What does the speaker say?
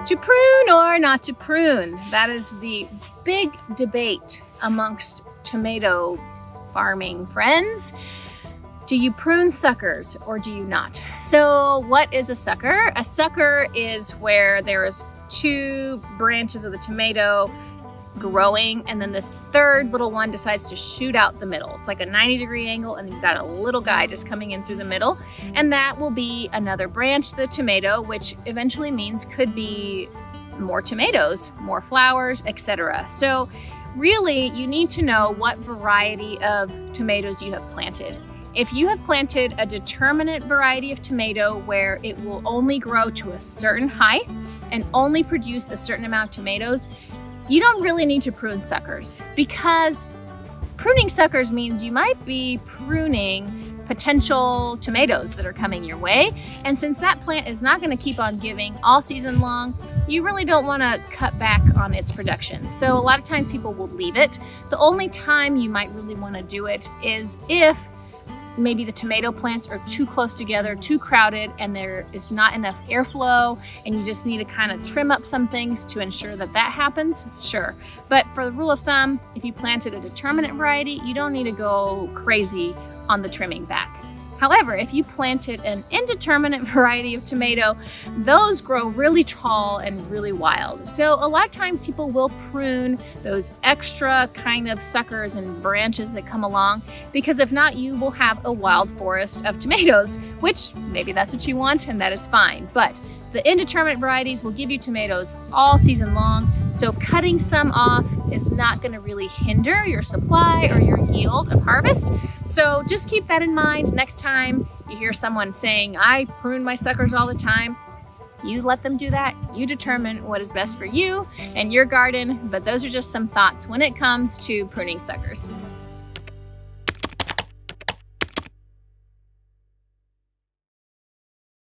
To prune or not to prune, that is the big debate amongst tomato farming friends. Do you prune suckers or do you not? So what is a sucker? A sucker is where there is two branches of the tomato growing, and then this third little one decides to shoot out the middle. It's like a 90-degree angle, and you've got a little guy just coming in through the middle, and that will be another branch to the tomato, which eventually means could be more tomatoes, more flowers, etc. So really, you need to know what variety of tomatoes you have planted. If you have planted a determinate variety of tomato where it will only grow to a certain height and only produce a certain amount of tomatoes, you don't really need to prune suckers, because pruning suckers means you might be pruning potential tomatoes that are coming your way. And since that plant is not going to keep on giving all season long, you really don't want to cut back on its production. So a lot of times people will leave it. The only time you might really want to do it is if maybe the tomato plants are too close together, too crowded, and there is not enough airflow, and you just need to kind of trim up some things to ensure that that happens, sure. But for the rule of thumb, if you planted a determinate variety, you don't need to go crazy on the trimming back. However, if you planted an indeterminate variety of tomato, those grow really tall and really wild. So a lot of times people will prune those extra kind of suckers and branches that come along, because if not, you will have a wild forest of tomatoes, which maybe that's what you want, and that is fine. But the indeterminate varieties will give you tomatoes all season long, so cutting some off is not going to really hinder your supply or your yield of harvest. So just keep that in mind next time you hear someone saying, I prune my suckers all the time. You let them do that. You determine what is best for you and your garden, but those are just some thoughts when it comes to pruning suckers.